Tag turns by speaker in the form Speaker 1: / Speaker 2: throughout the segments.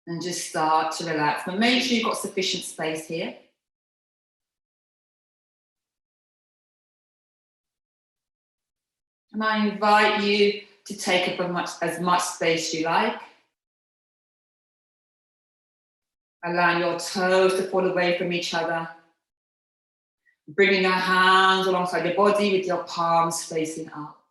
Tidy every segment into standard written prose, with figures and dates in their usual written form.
Speaker 1: And just start to relax. But make sure you've got sufficient space here. And I invite you to take up as much space you like. Allowing your toes to fall away from each other. Bringing your hands alongside your body with your palms facing up.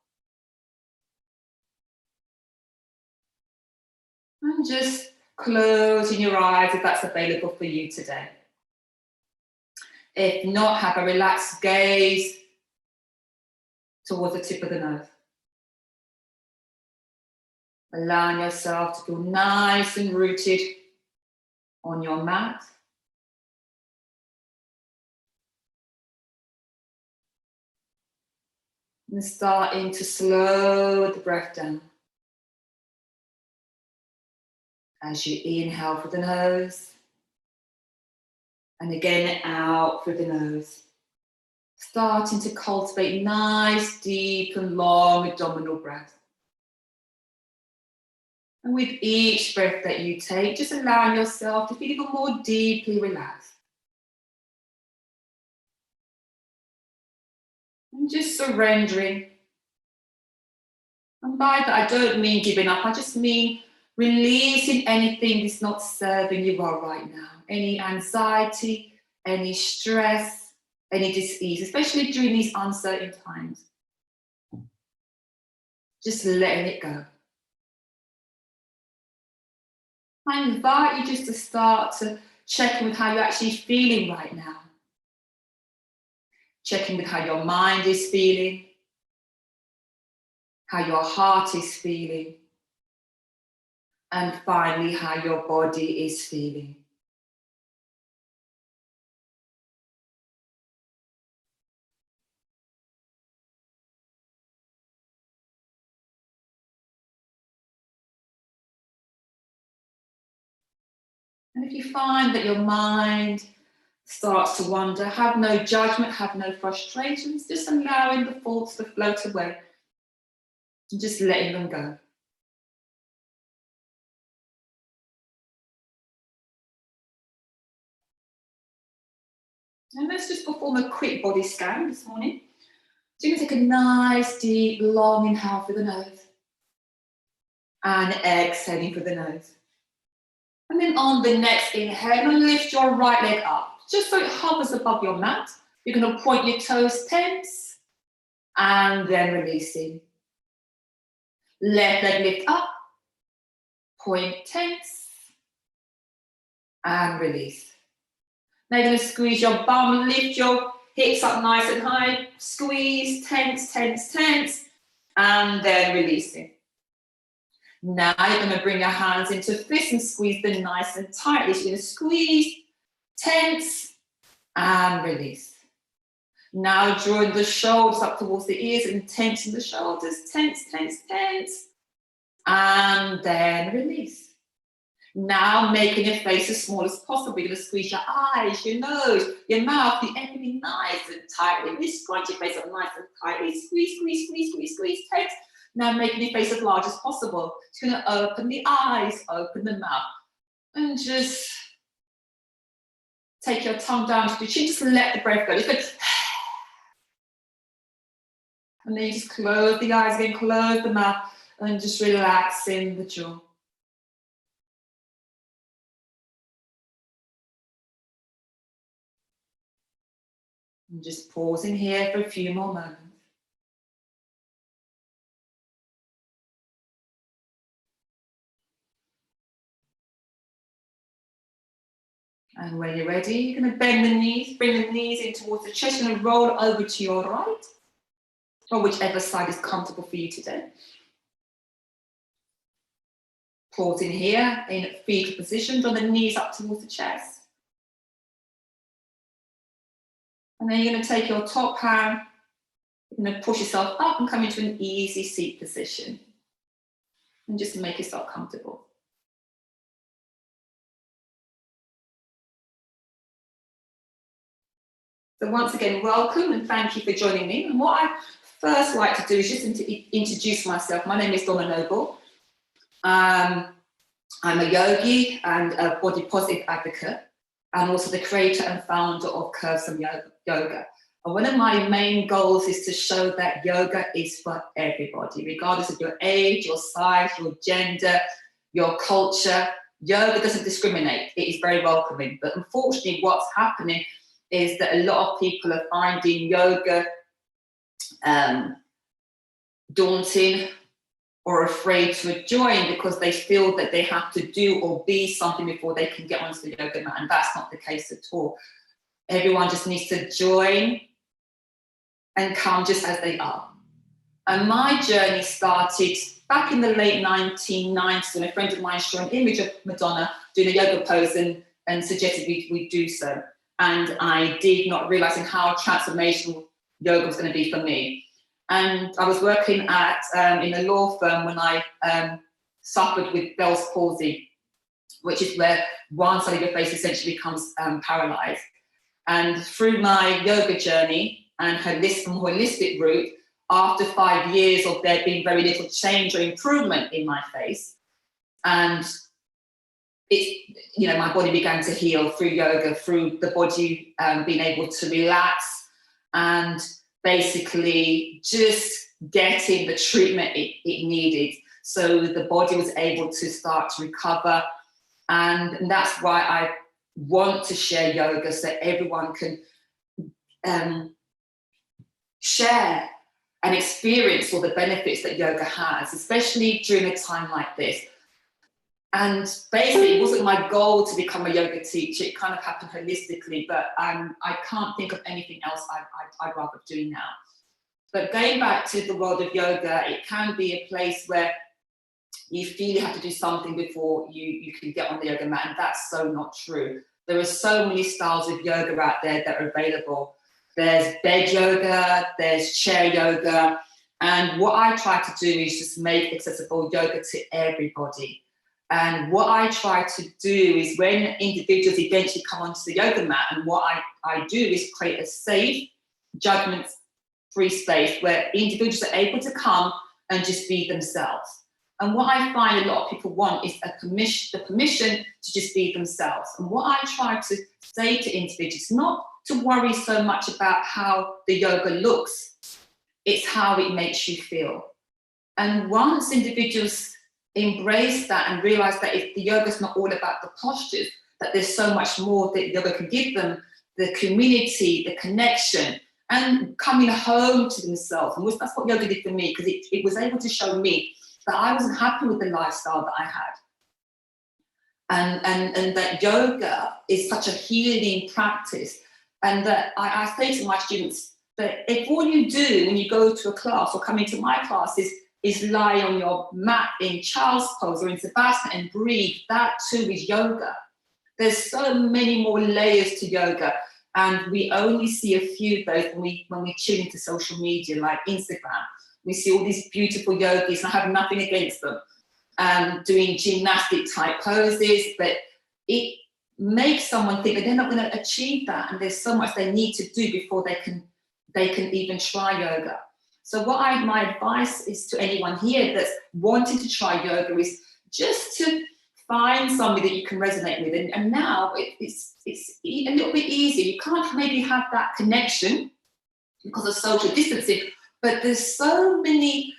Speaker 1: And just closing your eyes if that's available for you today. If not, have a relaxed gaze towards the tip of the nose. Allowing yourself to feel nice and rooted on your mat. And starting to slow the breath down. As you inhale through the nose. And again out through the nose. Starting to cultivate nice, deep and long abdominal breath. And with each breath that you take, just allowing yourself to feel even more deeply relaxed. And just surrendering. And by that, I don't mean giving up, I just mean releasing anything that's not serving you well right now. Any anxiety, any stress, any dis-ease, especially during these uncertain times. Just letting it go. I invite you just to start to check in with how you're actually feeling right now. Checking with how your mind is feeling, how your heart is feeling, and finally how your body is feeling. And if you find that your mind starts to wander, have no judgment, have no frustrations, just allowing the thoughts to float away and just letting them go. And let's just perform a quick body scan this morning. So you're going to take a nice, deep, long inhale through the nose and exhaling through the nose. And then on the next inhale, you're going to lift your right leg up, just so it hovers above your mat. You're going to point your toes tense and then releasing. Left leg lift up, point tense and release. Now you're going to squeeze your bum, lift your hips up nice and high, squeeze, tense, tense, tense, and then releasing. Now you're going to bring your hands into fists and squeeze them nice and tightly. So you're going to squeeze, tense, and release. Now drawing the shoulders up towards the ears and tensing the shoulders, tense, tense, tense, and then release. Now making your face as small as possible. You're going to squeeze your eyes, your nose, your mouth, the everything nice and tightly. Really scrunch your face up nice and tightly. Squeeze, squeeze, squeeze, squeeze, squeeze, tense. Now making your face as large as possible. It's going to open the eyes, open the mouth. And just take your tongue down to the chin. Just let the breath go. Just go. And then you just close the eyes again, close the mouth, and just relaxing the jaw. And just pausing here for a few more moments. And when you're ready, you're going to bend the knees, bring the knees in towards the chest, and roll over to your right, or whichever side is comfortable for you today. Pausing here in fetal position, draw the knees up towards the chest. And then you're going to take your top hand, you're going to push yourself up and come into an easy seat position. And just make yourself comfortable. So once again, welcome and thank you for joining me. And what I first like to do is just introduce myself. My name is Donna Noble. I'm a yogi and a body positive advocate, and also the creator and founder of CurveSomeYoga. And one of my main goals is to show that yoga is for everybody, regardless of your age, your size, your gender, your culture. Yoga doesn't discriminate. It is very welcoming. But unfortunately, what's happening is that a lot of people are finding yoga daunting or afraid to join because they feel that they have to do or be something before they can get onto the yoga mat, and that's not the case at all. Everyone just needs to join and come just as they are. And my journey started back in the late 1990s when a friend of mine saw an image of Madonna doing a yoga pose and suggested we do so. And I did not realize how transformational yoga was going to be for me. And I was working in a law firm when I suffered with Bell's palsy, which is where one side of your face essentially becomes paralyzed. And through my yoga journey and holistic route, after 5 years of there being very little change or improvement in my face, and my body began to heal through yoga, through the body being able to relax and basically just getting the treatment it needed. So the body was able to start to recover. And that's why I want to share yoga, so everyone can share and experience all the benefits that yoga has, especially during a time like this. And basically, it wasn't my goal to become a yoga teacher. It kind of happened holistically, but I can't think of anything else I'd rather do now. But going back to the world of yoga, it can be a place where you feel you have to do something before you can get on the yoga mat, and that's so not true. There are so many styles of yoga out there that are available. There's bed yoga, there's chair yoga, and what I try to do is just make accessible yoga to everybody. And what I try to do is when individuals eventually come onto the yoga mat, and what I do is create a safe, judgment-free space where individuals are able to come and just be themselves. And what I find a lot of people want is the permission to just be themselves. And what I try to say to individuals, not to worry so much about how the yoga looks, it's how it makes you feel. And once individuals embrace that and realize that the yoga is not all about the postures, that there's so much more that yoga can give them, the community, the connection, and coming home to themselves. And that's what yoga did for me, because it was able to show me that I wasn't happy with the lifestyle that I had. And that yoga is such a healing practice. And that I say to my students that if all you do when you go to a class or come into my class is lie on your mat in child's pose or in Savasana and breathe, that too is yoga. There's so many more layers to yoga, and we only see a few of those when we tune into social media like Instagram. We see all these beautiful yogis, and I have nothing against them, doing gymnastic type poses, but it makes someone think that they're not going to achieve that, and there's so much they need to do before they can even try yoga. So my advice is to anyone here that's wanting to try yoga is just to find somebody that you can resonate with. And now it's a little bit easier. You can't maybe have that connection because of social distancing, but there's so many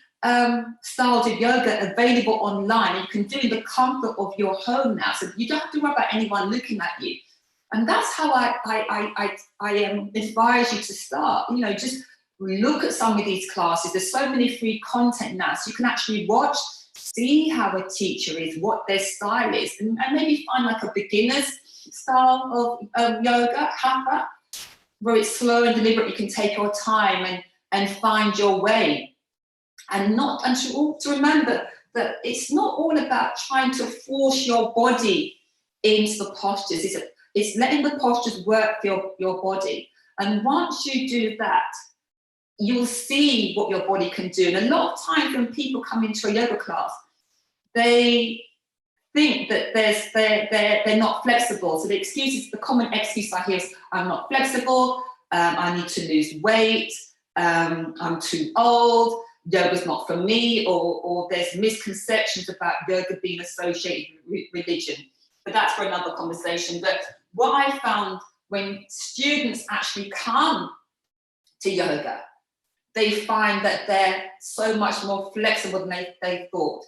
Speaker 1: styles of yoga available online, and you can do in the comfort of your home now. So you don't have to worry about anyone looking at you. And that's how I advise you to start. Just look at some of these classes. There's so many free content now, so you can actually watch, see how a teacher is, what their style is, and maybe find like a beginner's style of yoga, hatha, where it's slow and deliberate. You can take your time and find your way. And to remember that it's not all about trying to force your body into the postures. It's letting the postures work for your body. And once you do that, you'll see what your body can do. And a lot of times when people come into a yoga class, they think that they're not flexible. So the common excuse I hear is, I'm not flexible, I need to lose weight, I'm too old. yoga's not for me, or there's misconceptions about yoga being associated with religion. But that's for another conversation. But what I found when students actually come to yoga, they find that they're so much more flexible than they thought.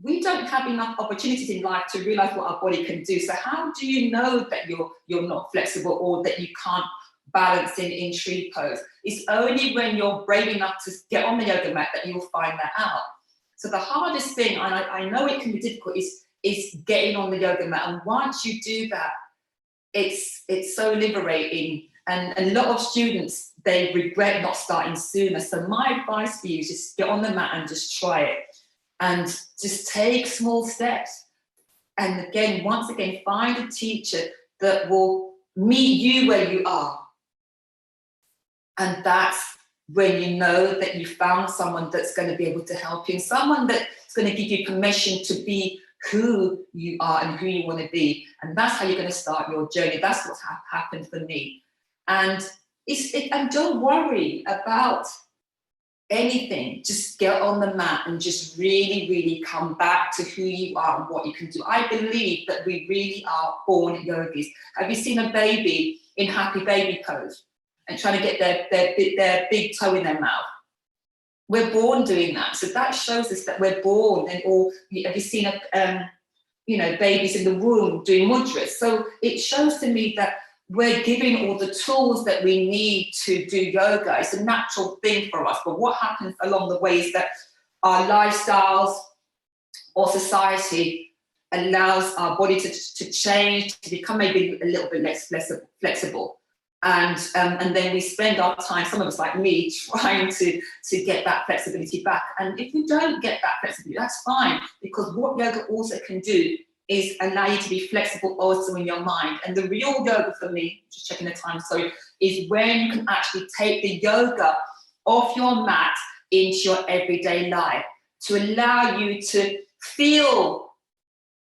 Speaker 1: We don't have enough opportunities in life to realize what our body can do. So how do you know that you're not flexible, or that you can't balance in tree pose? It's only when you're brave enough to get on the yoga mat that you'll find that out. So the hardest thing, and I know it can be difficult, is getting on the yoga mat. And once you do that, it's so liberating. And a lot of students, they regret not starting sooner. So my advice for you is just get on the mat and just try it. And just take small steps. And again, once again, find a teacher that will meet you where you are. And that's when you know that you found someone that's going to be able to help you, and someone that's going to give you permission to be who you are and who you want to be. And that's how you're going to start your journey. That's what's happened for me. And and don't worry about anything. Just get on the mat and just really, really come back to who you are and what you can do. I believe that we really are born yogis. Have you seen a baby in happy baby pose and trying to get their big toe in their mouth? We're born doing that. So that shows us that we're born. And or have you seen babies in the womb doing mudras? So it shows to me that we're given all the tools that we need to do yoga. It's a natural thing for us. But what happens along the way is that our lifestyles or society allows our body to change, to become maybe a little bit less flexible. And then we spend our time, some of us like me, trying to get that flexibility back. And if you don't get that flexibility, that's fine, because what yoga also can do is allow you to be flexible also in your mind. And the real yoga for me, just checking the time, sorry, is when you can actually take the yoga off your mat into your everyday life, to allow you to feel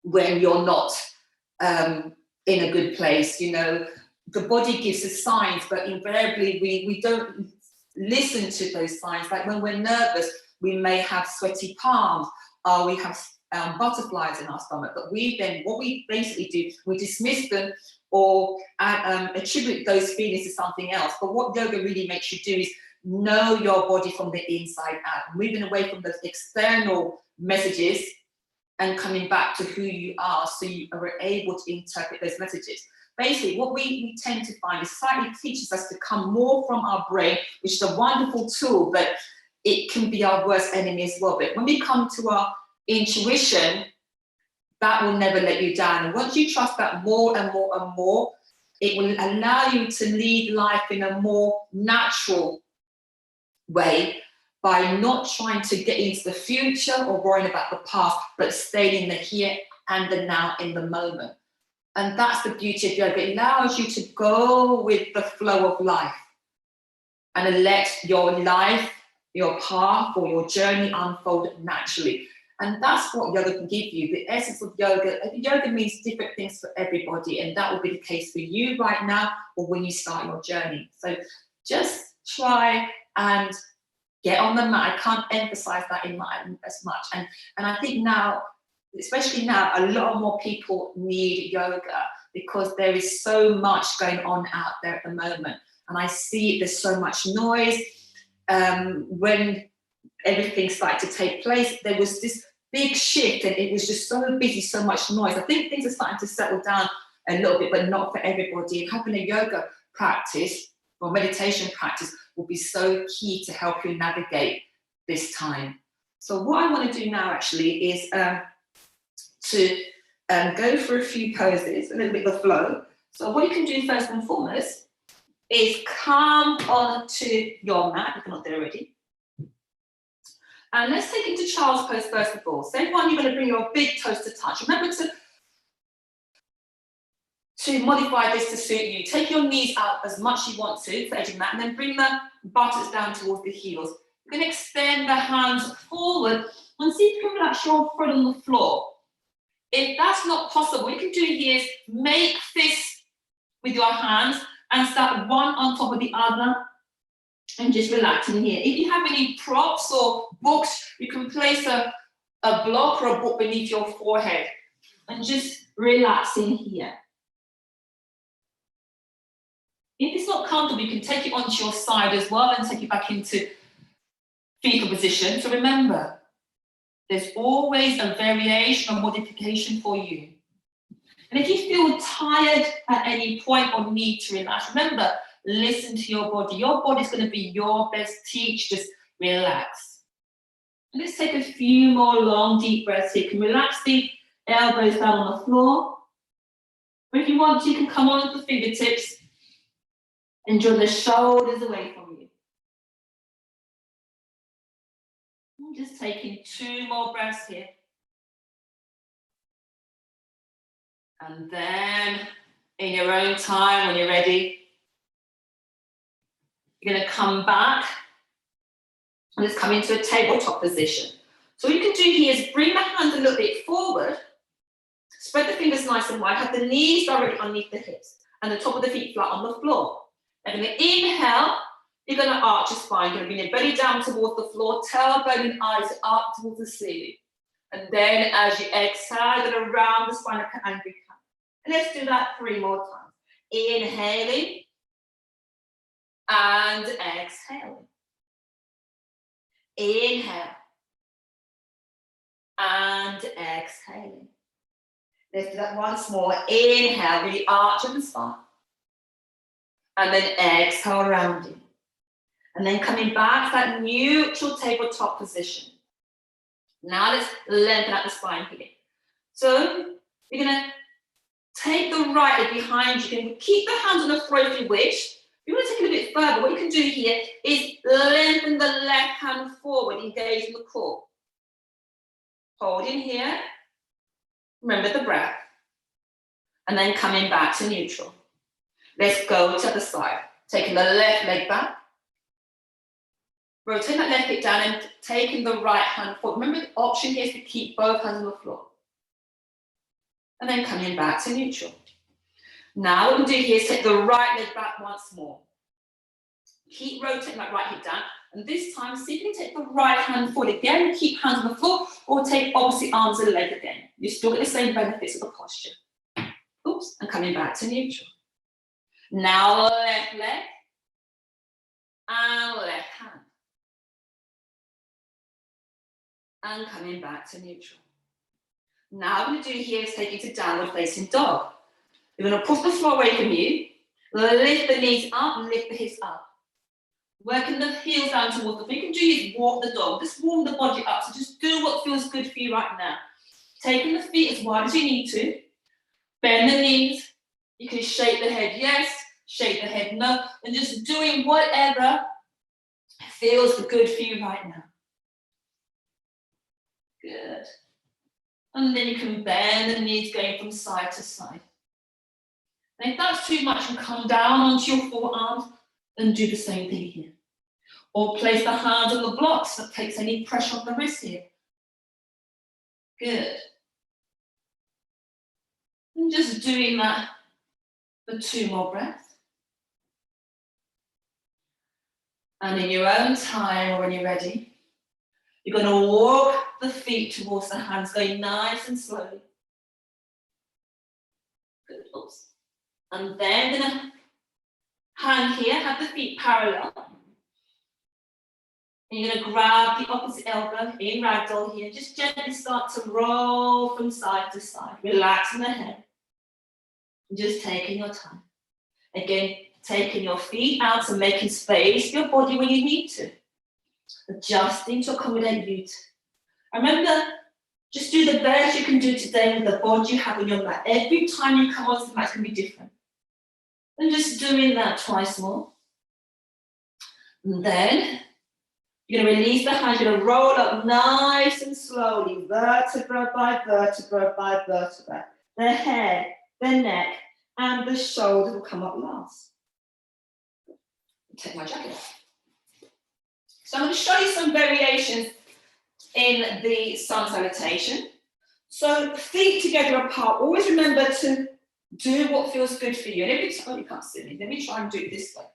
Speaker 1: when you're not in a good place. The body gives us signs, but invariably we don't listen to those signs. Like when we're nervous, we may have sweaty palms, or we have butterflies in our stomach. But what we basically do, we dismiss them or attribute those feelings to something else. But what yoga really makes you do is know your body from the inside out, moving away from those external messages and coming back to who you are, so you are able to interpret those messages. Basically, what we tend to find is society teaches us to come more from our brain, which is a wonderful tool, but it can be our worst enemy as well. But when we come to our intuition, that will never let you down. And once you trust that more and more and more, it will allow you to lead life in a more natural way, by not trying to get into the future or worrying about the past, but staying in the here and the now, in the moment. And that's the beauty of yoga. It allows you to go with the flow of life and let your life, your path, or your journey unfold naturally. And that's what yoga can give you. The essence of yoga means different things for everybody, and that will be the case for you right now or when you start your journey. So just try and get on the mat. I can't emphasize that as much. And I think now, especially now, a lot more people need yoga, because there is so much going on out there at the moment. And I see there's so much noise. When everything started to take place, there was this big shift, and it was just so busy, so much noise. I think things are starting to settle down a little bit, but not for everybody. And having a yoga practice or meditation practice will be so key to help you navigate this time. So what I want to do now actually is to go for a few poses, a little bit of the flow. So what you can do first and foremost is come onto your mat, if you're not there already. And let's take it to child's pose first of all. Same one, you're going to bring your big toes to touch. Remember to modify this to suit you. Take your knees out as much as you want to for edging mat, and then bring the buttocks down towards the heels. You're going to extend the hands forward and see if you can relax your foot on the floor. If that's not possible, what you can do here is make fists with your hands and start one on top of the other And just relaxing here. If you have any props or books, you can place a block or a book beneath your forehead. And just relaxing here. If it's not comfortable, you can take it onto your side as well and take it back into fetal position. So remember, there's always a variation or modification for you. And if you feel tired at any point or need to relax, remember, listen to your body. Your body's going to be your best teacher. Just relax. And let's take a few more long, deep breaths here. You can relax the elbows down on the floor. Or if you want to, you can come on to the fingertips and draw the shoulders away from you. I'm just taking 2 more breaths here. And then, in your own time, when you're ready, you're going to come back and just come into a tabletop position. So what you can do here is bring the hands a little bit forward, spread the fingers nice and wide, have the knees directly underneath the hips, and the top of the feet flat on the floor. And going to inhale, you're going to arch your spine. You're going to bring your belly down towards the floor, tailbone and eyes up towards the ceiling. And then as you exhale, you're going to round the spine like an angry cat. And let's do that 3 more times. Inhaling and exhaling. Inhale and exhaling. Let's do that once more. Inhale, really arch the spine. And then exhale, rounding. And then coming back to that neutral tabletop position. Now let's lengthen out the spine here. So you're going to take the right leg behind you. You can keep the hands on the floor if you wish. If you want to take it a bit further, what you can do here is lengthen the left hand forward, engaging the core. Holding here. Remember the breath. And then coming back to neutral. Let's go to the side. Taking the left leg back. Rotate that left foot down and taking the right hand forward. Remember the option here is to keep both hands on the floor. And then coming back to neutral. Now what we'll do here is take the right leg back once more. Keep rotating that right hip down. And this time, see if you can take the right hand forward again. Keep hands on the floor or take opposite arms of the leg again. You still get the same benefits of the posture. Oops, and coming back to neutral. Now left leg and left hand. And coming back to neutral. Now what we're going to do here is take you to downward facing dog. You're going to push the floor away from you, lift the knees up, lift the hips up. Working the heels down towards the floor. What you can do is walk the dog, just warm the body up. So just do what feels good for you right now. Taking the feet as wide as you need to. Bend the knees. You can shake the head yes, shake the head no, and just doing whatever feels good for you right now. Good. And then you can bend the knees going from side to side. And if that's too much, you can come down onto your forearms and do the same thing here. Or place the hands on the blocks that takes any pressure on the wrist here. Good. And just doing that for 2 more breaths. And in your own time, or when you're ready, you're going to walk the feet towards the hands, going nice and slowly. Good. Oops. And then going to hand here, have the feet parallel. And you're going to grab the opposite elbow in ragdoll here. Just gently start to roll from side to side, relaxing the head. And just taking your time. Again, taking your feet out and making space for your body when you need to. Adjusting to accommodate you. Remember, just do the best you can do today with the body you have on your mat. Every time you come onto the mat, it's going to be different. And just doing that twice more. And then you're going to release the hands. You're going to roll up nice and slowly, vertebra by vertebra by vertebra. The head, the neck, and the shoulders will come up last. Take my jacket off. So I'm going to show you some variations in the sun salutation. So feet together apart. Always remember to do what feels good for you. And every time, you can't see me. Let me try and do it this way.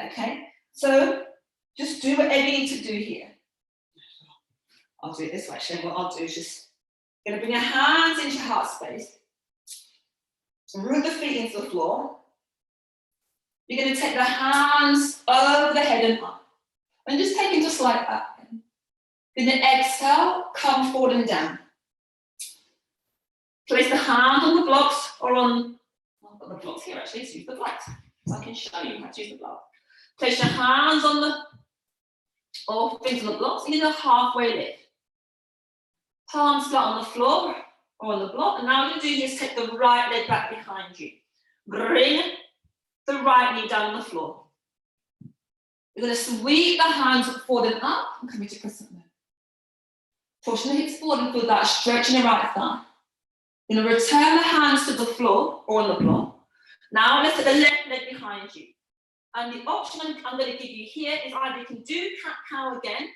Speaker 1: Okay. So just do whatever you need to do here. I'll do it this way, actually. What I'll do is just, you're going to bring your hands into your heart space. Root the feet into the floor. You're going to take the hands over the head and up. And just take into slight back bend. Then exhale, come forward and down. Place the hand on the blocks or on, I've got the blocks here actually, so use the blocks. So I can show you how to use the block. Place your hands on the, or things on the blocks, and then a halfway lift. Palms flat on the floor or on the block. And now what you do is take the right leg back behind you. Bring the right knee down on the floor. You're going to sweep the hands forward and up and come into crescent moon. Pushing the hips forward and feel that stretch in the right thigh. You're going to return the hands to the floor or on the block. Now let's take the left leg behind you. And the option I'm going to give you here is either you can do cat-cow again,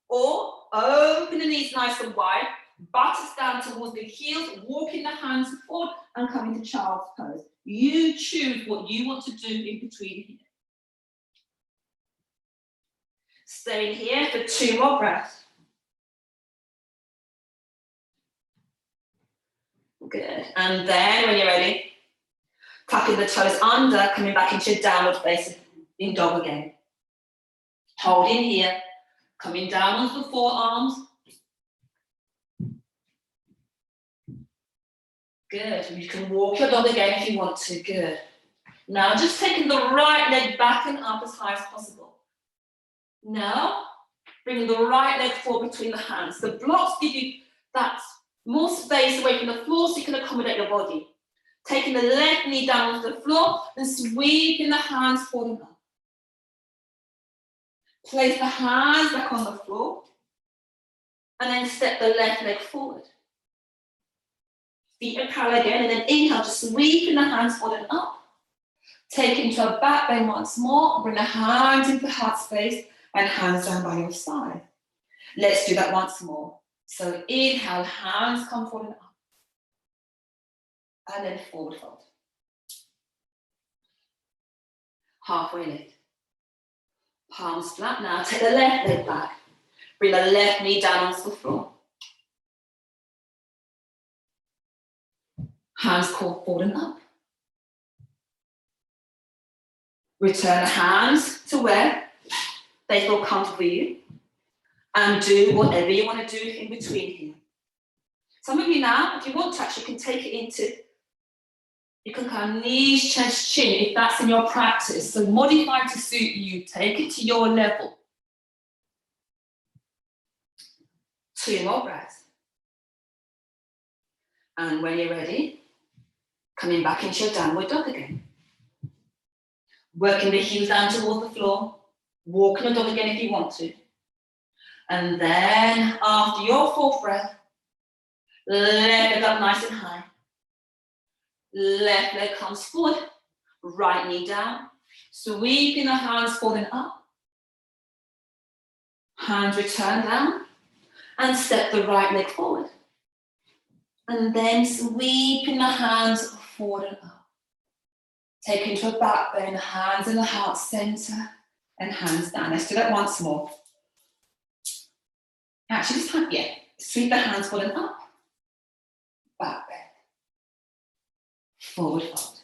Speaker 1: or open the knees nice and wide, buttocks down towards the heels, walking the hands forward and come into child's pose. You choose what you want to do in between here. Stay here for 2 more breaths. Good. And then when you're ready, tucking the toes under, coming back into downward facing in dog again. Hold in here, coming down onto the forearms. Good. You can walk your dog again if you want to. Good. Now just taking the right leg back and up as high as possible. Now, bringing the right leg forward between the hands. The blocks give you that more space away from the floor so you can accommodate your body. Taking the left knee down onto the floor and sweeping the hands forward and up. Place the hands back on the floor and then step the left leg forward. Feet are parallel again, and then inhale, just sweeping the hands forward and up. Take into a back bend once more. Bring the hands into the heart space and hands down by your side. Let's do that once more. So inhale, hands come forward and up. And then forward fold. Halfway lift. Palms flat. Now take the left leg back. Bring the left knee down onto the floor. Hands caught forward and up. Return the hands to where they feel comfortable for you. And do whatever you want to do in between here. Some of you now, if you want to, actually can take it into, you can kind of knees, chest, chin, if that's in your practice. So modify to suit you. Take it to your level. 2 more breaths. And when you're ready, coming back into your downward dog again. Working the heels down towards the floor. Walking the dog again if you want to. And then after your 4th breath, left leg up nice and high. Left leg comes forward. Right knee down. Sweeping the hands forward and up. Hands return down. And step the right leg forward. And then sweeping the hands forward and up. Take into a back bend, hands in the heart center, and hands down. Let's do that once more. Actually, this time, yeah. Sweep the hands forward and up. Back bend. Forward fold.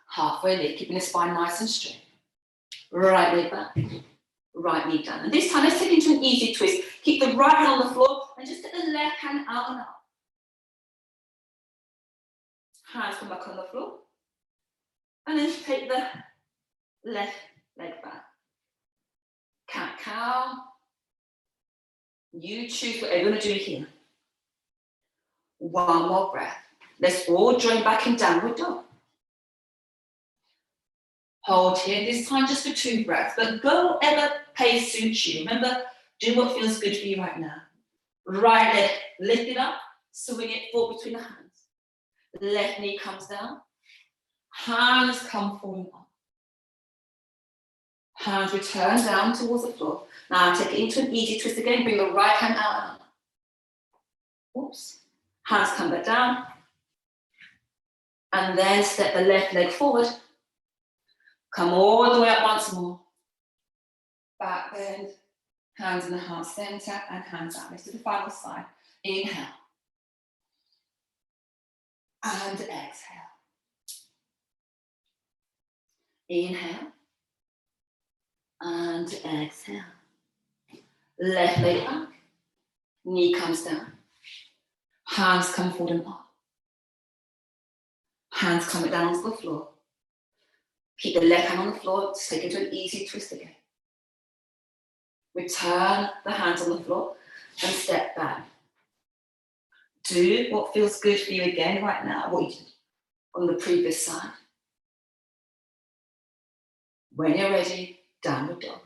Speaker 1: Halfway lift, keeping the spine nice and straight. Right leg back. Right knee down. And this time, let's take it into an easy twist. Keep the right hand on the floor and just get the left hand out and up. Hands come back on the floor. And then take the left leg back. Cat cow. You choose whatever you want to do here. 1 more breath. Let's all join back in downward dog. Hold here, this time just for 2 breaths, but go whatever pace suits you. Remember, do what feels good for you right now. Right leg, lift it up, swing it forward between the hands. Left knee comes down. Hands come forward and up. Hands return down towards the floor. Now take it into an easy twist again. Bring the right hand out and up. Oops. Hands come back down. And then step the left leg forward. Come all the way up once more. Back bend, hands in the heart center, and hands out. Let's do the final side. Inhale. And exhale. Inhale. And exhale. Left leg up. Knee comes down. Hands come forward and up. Hands come down to the floor. Keep the left hand on the floor, stick into an easy twist again. Return the hands on the floor and step back. Do what feels good for you again right now, what you did on the previous side. When you're ready, downward dog.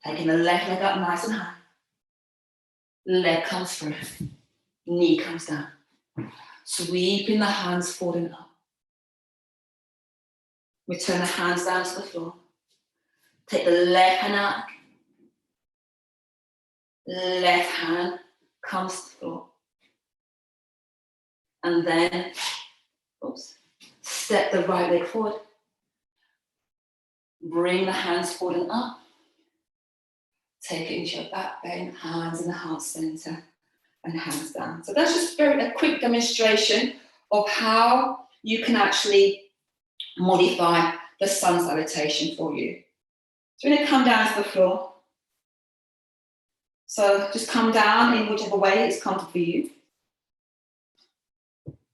Speaker 1: Taking the left leg up nice and high. Leg comes through. Knee comes down. Sweeping the hands forward and up. Return the hands down to the floor. Take the left hand out. Left hand comes to the floor. And then, step the right leg forward. Bring the hands forward and up. Take it into your back bend, hands in the heart center, and hands down. So that's just a quick demonstration of how you can actually modify the sun salutation for you. So we're going to come down to the floor. So just come down in whichever way is comfortable for you.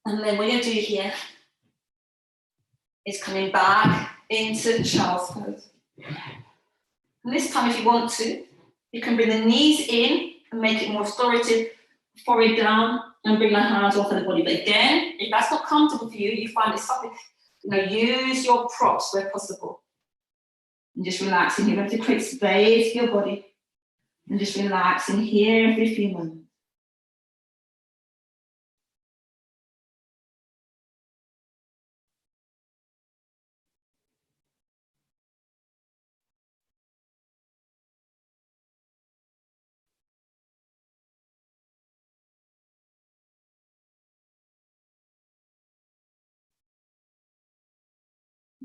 Speaker 1: And then what we're going to do here is coming back into child's pose. And this time, if you want to, you can bring the knees in and make it more restorative, forehead down, and bring the hands off of the body. But again, if that's not comfortable for you, you find it's something, use your props where possible. And just relaxing here. Remember to create space for your body. And just relaxing here every few moments.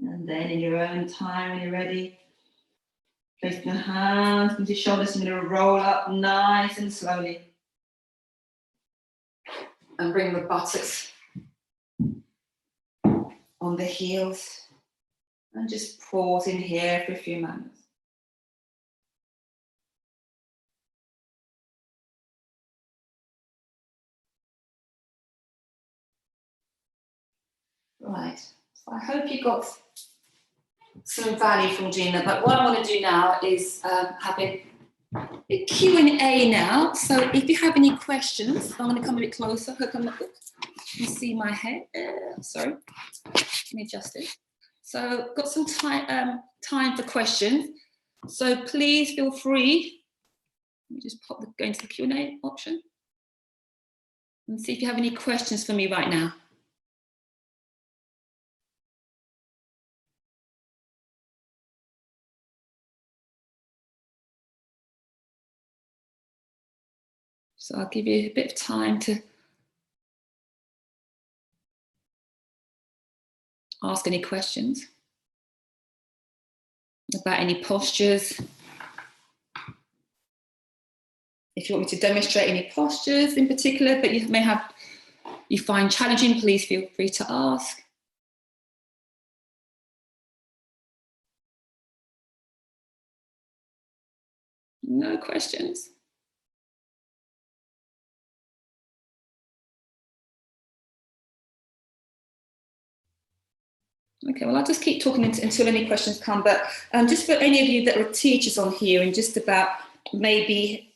Speaker 1: And then in your own time, when you're ready, place your hands into your shoulders. You're going to roll up nice and slowly. And bring the buttocks on the heels. And just pause in here for a few moments. Right, so I hope you got some value from doing that, but what I want to do now is have a Q&A now. So if you have any questions, I'm going to come a bit closer. Hope I'm not good. You can see my head. Sorry, let me adjust it. So got some time for questions. So please feel free. Let me just go into the Q&A option and see if you have any questions for me right now. So I'll give you a bit of time to ask any questions about any postures. If you want me to demonstrate any postures in particular that you find challenging, please feel free to ask. No questions? Okay, well, I'll just keep talking until any questions come, but just for any of you that are teachers on here and just about maybe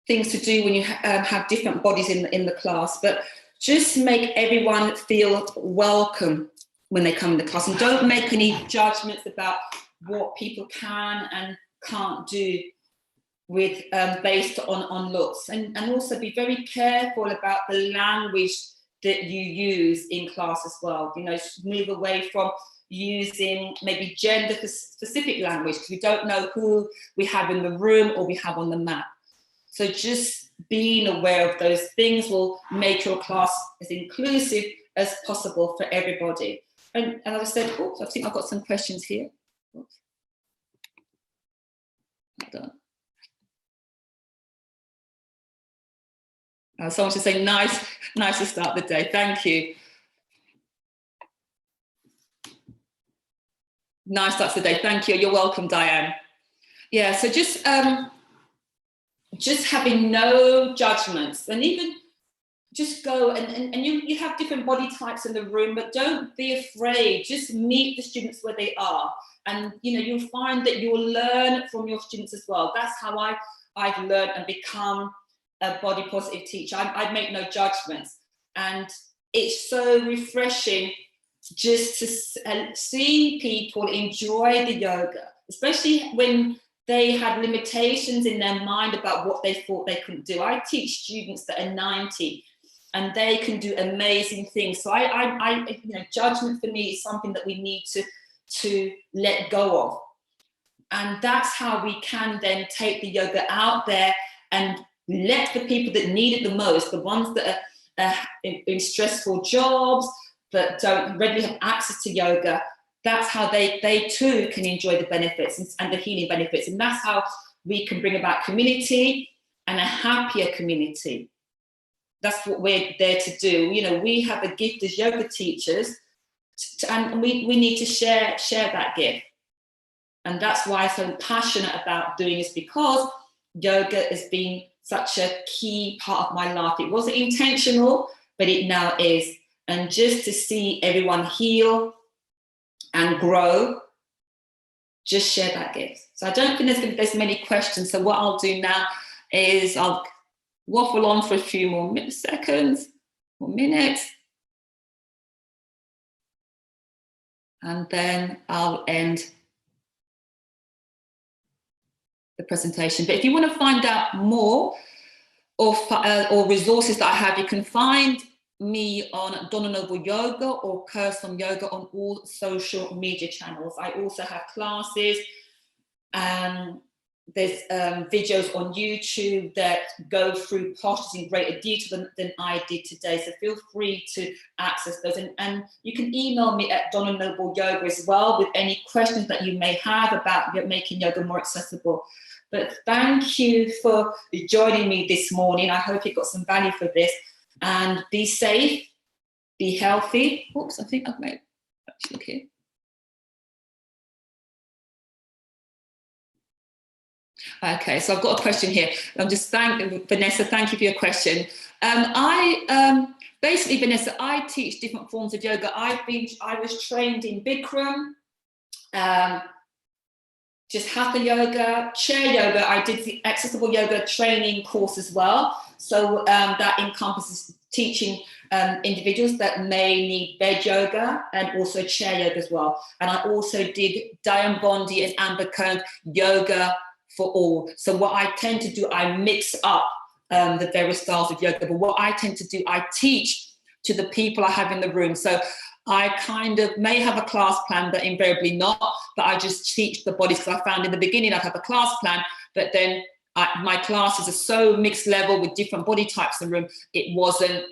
Speaker 1: things to do when you have different bodies in the class, but just make everyone feel welcome when they come in the class, and don't make any judgments about what people can and can't do with based on looks, and also be very careful about the language that you use in class as well. Move away from using maybe gender specific language, because we don't know who we have in the room or we have on the mat. So just being aware of those things will make your class as inclusive as possible for everybody. And as I said, oops, I think I've got some questions here. Oops. Hold on. Someone should say, nice to start the day. Thank you. Nice start to the day. Thank you. You're welcome, Diane. Yeah, so just having no judgments, and even just go and you have different body types in the room, but don't be afraid. Just meet the students where they are, and you'll find that you'll learn from your students as well. That's how I've learned and become a body positive teacher. I make no judgments, and it's so refreshing just to see people enjoy the yoga, especially when they had limitations in their mind about what they thought they couldn't do. I teach students that are 90 and they can do amazing things. So judgment for me is something that we need to let go of. And that's how we can then take the yoga out there and let the people that need it the most, the ones that are in stressful jobs, that don't readily have access to yoga, that's how they too can enjoy the benefits and the healing benefits. And that's how we can bring about community and a happier community. That's what we're there to do. We have a gift as yoga teachers, and we need to share that gift. And that's why I'm so passionate about doing this, because yoga has been such a key part of my life. It wasn't intentional, but it now is. And just to see everyone heal and grow, just share that gift. So I don't think there's many questions. So what I'll do now is I'll waffle on for a few more seconds or minutes. And then I'll end the presentation. But if you want to find out more or resources that I have, you can find me on Donna Noble Yoga or CurveSomeYoga on all social media channels. I also have classes, and there's videos on YouTube that go through postures in greater detail than I did today. So feel free to access those. And you can email me at Donna Noble Yoga as well with any questions that you may have about making yoga more accessible. But thank you for joining me this morning. I hope you got some value for this. And be safe, be healthy. Oops, I think I've made, let's look here. Okay, so I've got a question here. I'm just Vanessa, thank you for your question. Basically, Vanessa, I teach different forms of yoga. I was trained in Bikram, just Hatha yoga, chair yoga. I did the accessible yoga training course as well. So that encompasses teaching individuals that may need bed yoga and also chair yoga as well. And I also did Diane Bondi and Amber Kern yoga for all. So what I tend to do, I mix up the various styles of yoga. But what I tend to do, I teach to the people I have in the room. So I kind of may have a class plan, but invariably not. But I just teach the bodies, because I found in the beginning I'd have a class plan, but then my classes are so mixed level with different body types in the room. It wasn't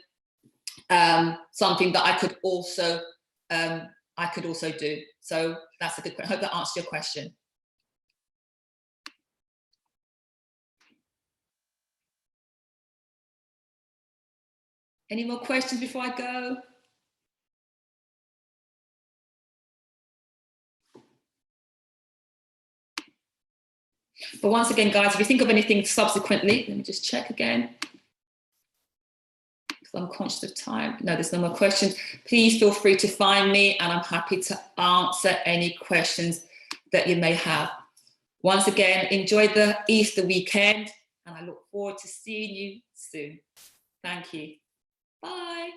Speaker 1: something that I could also do. So that's a good question. I hope that answers your question. Any more questions before I go? But once again, guys, if you think of anything subsequently, let me just check again, because I'm conscious of time. No, there's no more questions. Please feel free to find me, and I'm happy to answer any questions that you may have. Once again, enjoy the Easter weekend, and I look forward to seeing you soon. Thank you. Bye.